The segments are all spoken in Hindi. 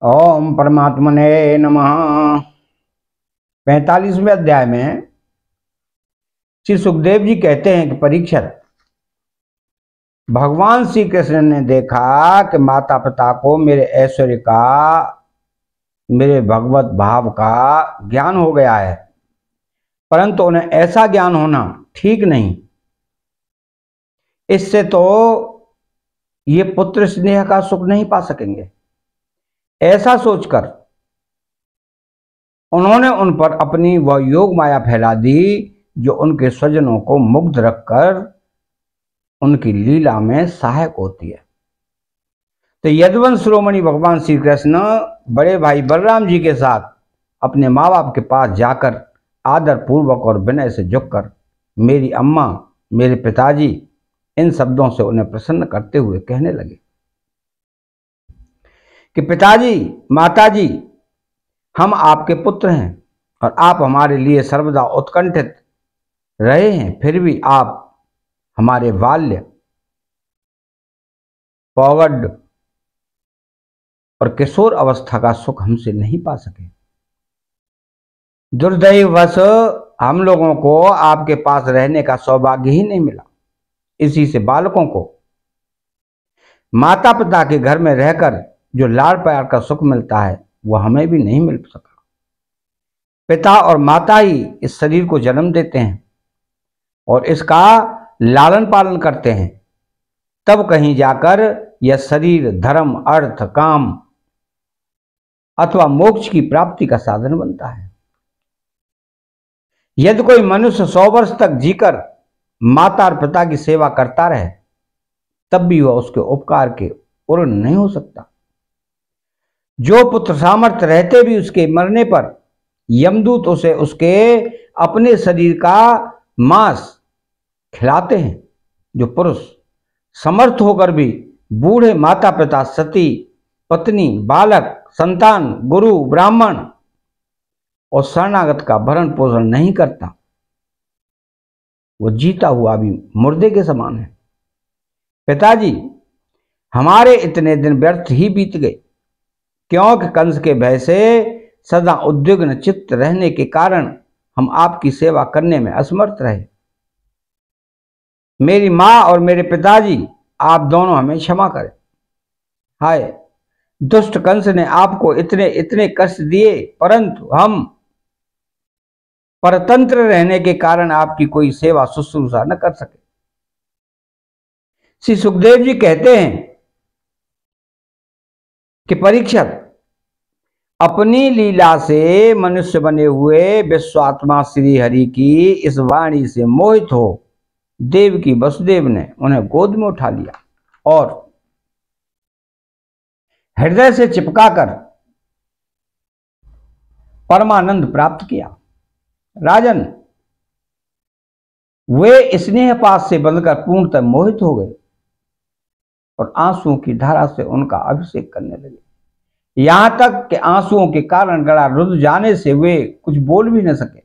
ओम परमात्मने नमः। 45वें अध्याय में श्री सुखदेव जी कहते हैं कि परीक्षित, भगवान श्री कृष्ण ने देखा कि माता पिता को मेरे ऐश्वर्य का, मेरे भगवत भाव का ज्ञान हो गया है, परंतु उन्हें ऐसा ज्ञान होना ठीक नहीं। इससे तो ये पुत्र स्नेह का सुख नहीं पा सकेंगे। ऐसा सोचकर उन्होंने उन पर अपनी वह योग माया फैला दी जो उनके स्वजनों को मुग्ध रखकर उनकी लीला में सहायक होती है। तो यदुवंश शिरोमणि भगवान श्री कृष्ण बड़े भाई बलराम जी के साथ अपने माँ बाप के पास जाकर आदर पूर्वक और विनय से झुककर मेरी अम्मा, मेरे पिताजी, इन शब्दों से उन्हें प्रसन्न करते हुए कहने लगे कि पिताजी, माताजी, हम आपके पुत्र हैं और आप हमारे लिए सर्वदा उत्कंठित रहे हैं, फिर भी आप हमारे बाल्य, पौगड और किशोर अवस्था का सुख हमसे नहीं पा सके। दुर्दैववश हम लोगों को आपके पास रहने का सौभाग्य ही नहीं मिला। इसी से बालकों को माता पिता के घर में रहकर जो लाड़ प्यार का सुख मिलता है वह हमें भी नहीं मिल सका। पिता और माता ही इस शरीर को जन्म देते हैं और इसका लालन पालन करते हैं, तब कहीं जाकर यह शरीर धर्म, अर्थ, काम अथवा मोक्ष की प्राप्ति का साधन बनता है। यदि कोई मनुष्य 100 वर्ष तक जीकर माता और पिता की सेवा करता रहे, तब भी वह उसके उपकार के ऋणी नहीं हो सकता। जो पुत्र सामर्थ्य रहते भी उसके मरने पर यमदूत उसे उसके अपने शरीर का मांस खिलाते हैं, जो पुरुष समर्थ होकर भी बूढ़े माता पिता, सती, पत्नी, बालक, संतान, गुरु, ब्राह्मण और शरणागत का भरण पोषण नहीं करता, वो जीता हुआ भी मुर्दे के समान है। पिताजी, हमारे इतने दिन व्यर्थ ही बीत गए, क्योंकि कंस के भय से सदा उद्विग्न चित्त रहने के कारण हम आपकी सेवा करने में असमर्थ रहे। मेरी माँ और मेरे पिताजी, आप दोनों हमें क्षमा करें। हाय, दुष्ट कंस ने आपको इतने इतने कष्ट दिए, परंतु हम परतंत्र रहने के कारण आपकी कोई सेवा शुश्रूषा न कर सके। श्री सुखदेव जी कहते हैं कि परीक्षित, अपनी लीला से मनुष्य बने हुए विश्वात्मा श्री हरि की इस वाणी से मोहित हो देवकी वसुदेव ने उन्हें गोद में उठा लिया और हृदय से चिपकाकर परमानंद प्राप्त किया। राजन, वे स्नेह पास से बंधकर पूर्णतः मोहित हो गए और आंसुओं की धारा से उनका अभिषेक करने लगे, यहां तक कि आंसुओं के कारण गला रुध जाने से वे कुछ बोल भी न सके।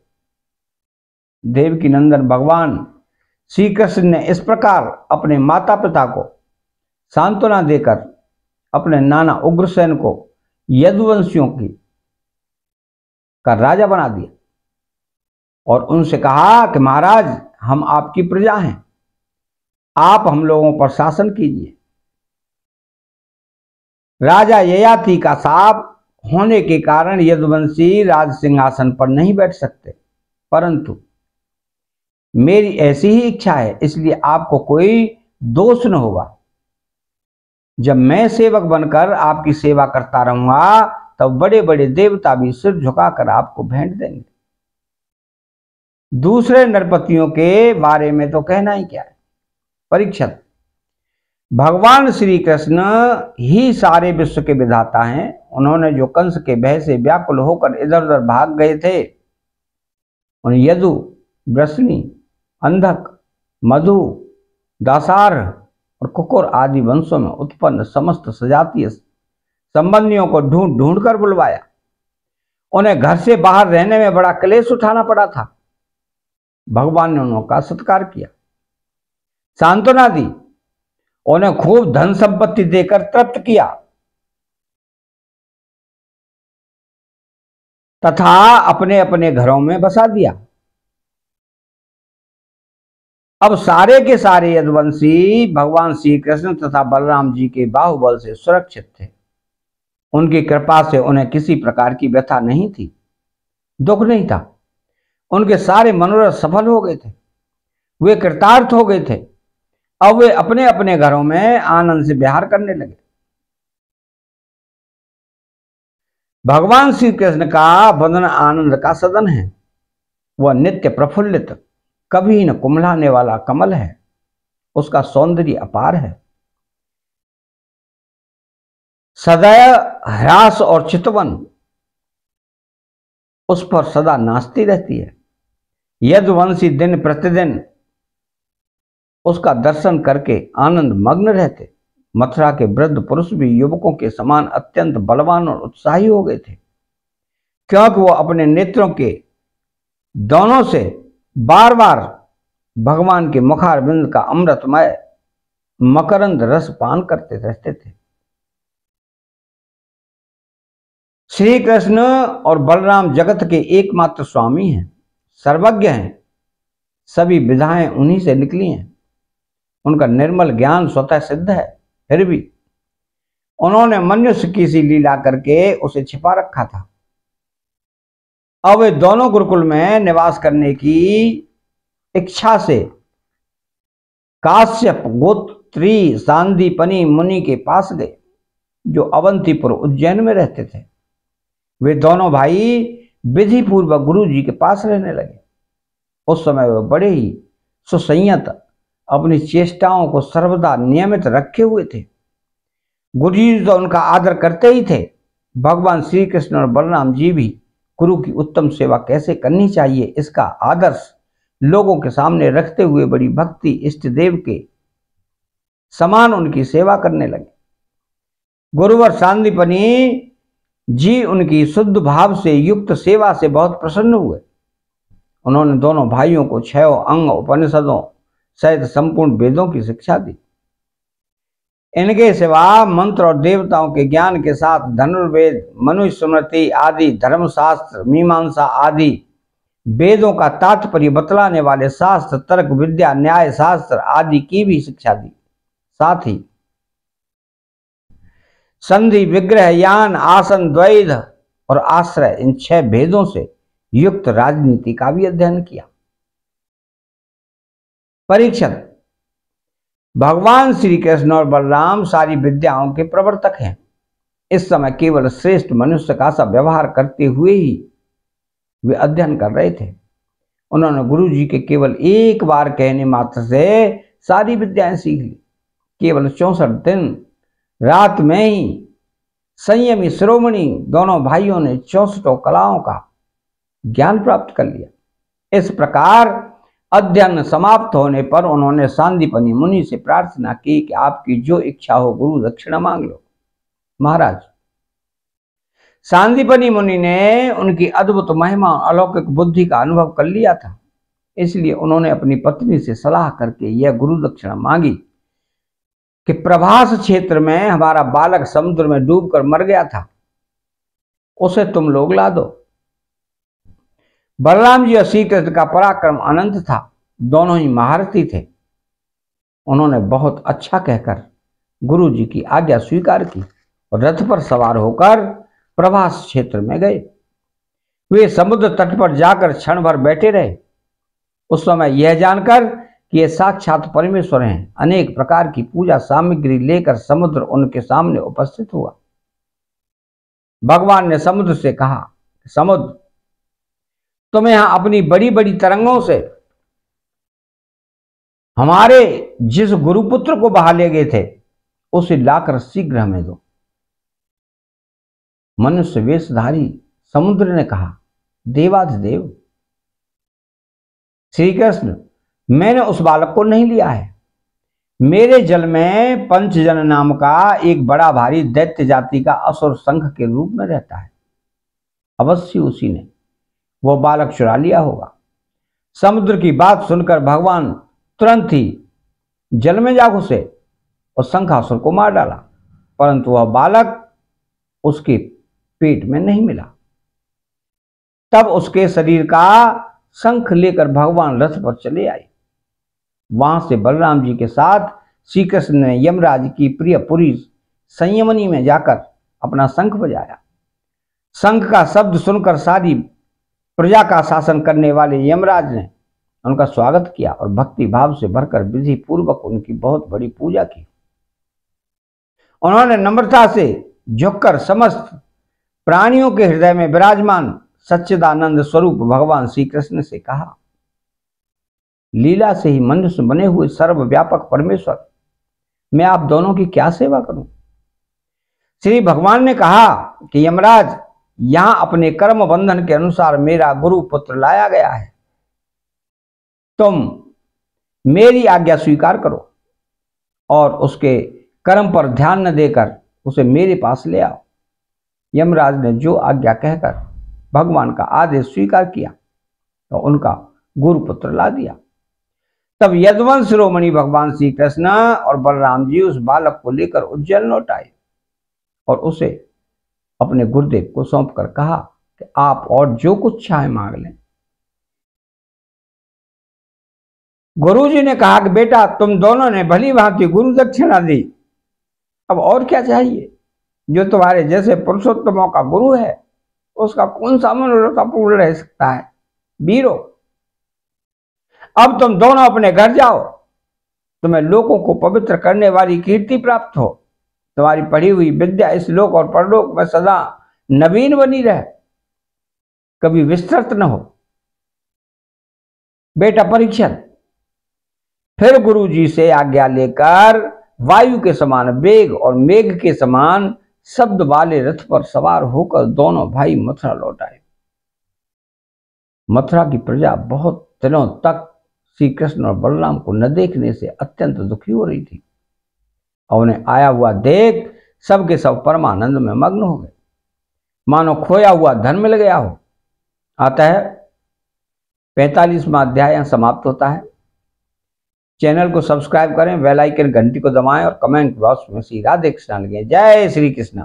देवकी नंदन भगवान श्री कृष्ण ने इस प्रकार अपने माता पिता को सांत्वना देकर अपने नाना उग्रसेन को यदुवंशियों की का राजा बना दिया और उनसे कहा कि महाराज, हम आपकी प्रजा हैं, आप हम लोगों पर शासन कीजिए। राजा ययाति का शाप होने के कारण यदुवंशी राज सिंहासन पर नहीं बैठ सकते, परंतु मेरी ऐसी ही इच्छा है, इसलिए आपको कोई दोष न होगा। जब मैं सेवक बनकर आपकी सेवा करता रहूंगा, तब बड़े बड़े देवता भी सिर झुकाकर आपको भेंट देंगे। दूसरे नरपतियों के बारे में तो कहना ही क्या है। परीक्षित, भगवान श्री कृष्ण ही सारे विश्व के विधाता हैं। उन्होंने जो कंस के भय से व्याकुल होकर इधर उधर भाग गए थे, उन यदु, वृष्णि, अंधक, मधु, दासार और कुकुर आदि वंशों में उत्पन्न समस्त सजातीय संबंधियों को ढूंढ ढूंढ कर बुलवाया। उन्हें घर से बाहर रहने में बड़ा क्लेश उठाना पड़ा था। भगवान ने उनका सत्कार किया, सांत्वना दी, उन्हें खूब धन संपत्ति देकर तृप्त किया तथा अपने अपने घरों में बसा दिया। अब सारे के सारे यदुवंशी भगवान श्री कृष्ण तथा बलराम जी के बाहुबल से सुरक्षित थे। उनकी कृपा से उन्हें किसी प्रकार की व्यथा नहीं थी, दुख नहीं था। उनके सारे मनोरथ सफल हो गए थे, वे कृतार्थ हो गए थे। अब वे अपने अपने घरों में आनंद से विहार करने लगे। भगवान श्री कृष्ण का वदन आनंद का सदन है। वह नित्य प्रफुल्लित, कभी न कुम्हलाने वाला कमल है। उसका सौंदर्य अपार है। सदैव ह्रास और चितवन उस पर सदा नाचती रहती है। यदुवंशी दिन प्रतिदिन उसका दर्शन करके आनंद मग्न रहते। मथुरा के वृद्ध पुरुष भी युवकों के समान अत्यंत बलवान और उत्साही हो गए थे, क्योंकि वो अपने नेत्रों के दोनों से बार बार भगवान के मुखारविंद का अमृतमय मकरंद रस पान करते रहते थे। श्री कृष्ण और बलराम जगत के एकमात्र स्वामी हैं, सर्वज्ञ हैं। सभी विधाएं उन्हीं से निकली हैं। उनका निर्मल ज्ञान स्वतः सिद्ध है, फिर भी उन्होंने मनुष्य की सी लीला करके उसे छिपा रखा था। अब वे दोनों गुरुकुल में निवास करने की इच्छा से काश्यप गोत्री सांदीपनि मुनि के पास गए, जो अवंतीपुर उज्जैन में रहते थे। वे दोनों भाई विधि पूर्वक गुरु जी के पास रहने लगे। उस समय वे बड़े ही सुसंयत, अपनी चेष्टाओं को सर्वदा नियमित रखे हुए थे। गुरु जी तो उनका आदर करते ही थे। भगवान श्री कृष्ण और बलराम जी भी गुरु की उत्तम सेवा कैसे करनी चाहिए, इसका आदर्श लोगों के सामने रखते हुए बड़ी भक्ति इष्ट देव के समान उनकी सेवा करने लगे। गुरुवर सांदीपनि जी उनकी शुद्ध भाव से युक्त सेवा से बहुत प्रसन्न हुए। उन्होंने दोनों भाइयों को 6 अंग उपनिषदों सहित संपूर्ण वेदों की शिक्षा दी। इनके सिवा मंत्र और देवताओं के ज्ञान के साथ धनुर्वेद, मनुस्मृति आदि धर्मशास्त्र, मीमांसा आदि वेदों का तात्पर्य बतलाने वाले शास्त्र, तर्क विद्या, न्याय शास्त्र आदि की भी शिक्षा दी। साथ ही संधि, विग्रह, यान, आसन, द्वैध और आश्रय, इन 6 भेदों से युक्त राजनीति का भी अध्ययन किया। परीक्षण: भगवान श्री कृष्ण और बलराम सारी विद्याओं के प्रवर्तक हैं। इस समय केवल श्रेष्ठ मनुष्य का सा व्यवहार करते हुए ही वे अध्ययन कर रहे थे। उन्होंने गुरु जी के केवल एक बार कहने मात्र से सारी विद्याएं सीख ली। केवल 64 दिन रात में ही संयमी शिरोमणि दोनों भाइयों ने 64 कलाओं का ज्ञान प्राप्त कर लिया। इस प्रकार अध्ययन समाप्त होने पर उन्होंने सांदीपनि मुनि से प्रार्थना की कि आपकी जो इच्छा हो गुरु दक्षिणा मांग लो। महाराज, सांदीपनि मुनि ने उनकी अद्भुत महिमा और अलौकिक बुद्धि का अनुभव कर लिया था, इसलिए उन्होंने अपनी पत्नी से सलाह करके यह गुरु दक्षिणा मांगी कि प्रभास क्षेत्र में हमारा बालक समुद्र में डूबकर मर गया था, उसे तुम लोग ला दो। बलराम जी और श्री कृष्ण का पराक्रम अनंत था, दोनों ही महारथी थे। उन्होंने बहुत अच्छा कहकर गुरु जी की आज्ञा स्वीकार की और रथ पर सवार होकर प्रभास क्षेत्र में गए। वे समुद्र तट पर जाकर क्षण भर बैठे रहे। उस समय यह जानकर कि ये साक्षात परमेश्वर हैं, अनेक प्रकार की पूजा सामग्री लेकर समुद्र उनके सामने उपस्थित हुआ। भगवान ने समुद्र से कहा, समुद्र, तुम यहां अपनी बड़ी बड़ी तरंगों से हमारे जिस गुरुपुत्र को बहा ले गए थे उसे लाकर शीघ्र हमें दो। मनुष्य वेशधारी समुद्र ने कहा, देवाधिदेव श्री कृष्ण, मैंने उस बालक को नहीं लिया है। मेरे जल में पंचजन नाम का एक बड़ा भारी दैत्य जाति का असुर संघ के रूप में रहता है। अवश्य उसी ने वह बालक चुरा लिया होगा। समुद्र की बात सुनकर भगवान तुरंत ही जल में जा घुसे और शंखासुर को मार डाला, परंतु वह बालक उसके पेट में नहीं मिला। तब उसके शरीर का शंख लेकर भगवान रथ पर चले आए। वहां से बलराम जी के साथ श्री कृष्ण ने यमराज की प्रिय पुरी संयमनी में जाकर अपना शंख बजाया। शंख का शब्द सुनकर सारी प्रजा का शासन करने वाले यमराज ने उनका स्वागत किया और भक्ति भाव से भरकर विधि पूर्वक उनकी बहुत बड़ी पूजा की। उन्होंने नम्रता से झुककर समस्त प्राणियों के हृदय में विराजमान सच्चिदानंद स्वरूप भगवान श्री कृष्ण से कहा, लीला से ही मनुष्य बने हुए सर्वव्यापक परमेश्वर, मैं आप दोनों की क्या सेवा करूं? श्री भगवान ने कहा कि यमराज, यहां अपने कर्म बंधन के अनुसार मेरा गुरु पुत्र लाया गया है। तुम मेरी आज्ञा स्वीकार करो और उसके कर्म पर ध्यान न देकर उसे मेरे पास ले आओ। यमराज ने जो आज्ञा कहकर भगवान का आदेश स्वीकार किया तो उनका गुरुपुत्र ला दिया। तब यदुवंश शिरोमणि भगवान श्री कृष्ण और बलराम जी उस बालक को लेकर उज्जैन लौट आए और उसे अपने गुरुदेव को सौंप कर कहा कि आप और जो कुछ चाहे मांग लें। गुरुजी ने कहा कि बेटा, तुम दोनों ने भली भांति गुरु दक्षिणा दी, अब और क्या चाहिए? जो तुम्हारे जैसे पुरुषोत्तमों का गुरु है उसका कौन सा मनोरथ पूर्ण रह सकता है? वीरो, अब तुम दोनों अपने घर जाओ। तुम्हें लोगों को पवित्र करने वाली कीर्ति प्राप्त हो। तुम्हारी पढ़ी हुई विद्या इस लोक और परलोक में सदा नवीन बनी रहे, कभी विस्तृत न हो। बेटा परीक्षित फिर गुरु जी से आज्ञा लेकर वायु के समान वेग और मेघ के समान शब्द वाले रथ पर सवार होकर दोनों भाई मथुरा लौट आए। मथुरा की प्रजा बहुत दिनों तक श्री कृष्ण और बलराम को न देखने से अत्यंत दुखी हो रही थी और उन्हें आया हुआ देख सबके सब परमानंद में मग्न हो गए, मानो खोया हुआ धन मिल गया हो। आता है 45वां अध्याय समाप्त होता है। चैनल को सब्सक्राइब करें, बेल आइकन घंटी को दबाएं और कमेंट बॉक्स में श्री राधे कृष्ण लिखें। जय श्री कृष्ण।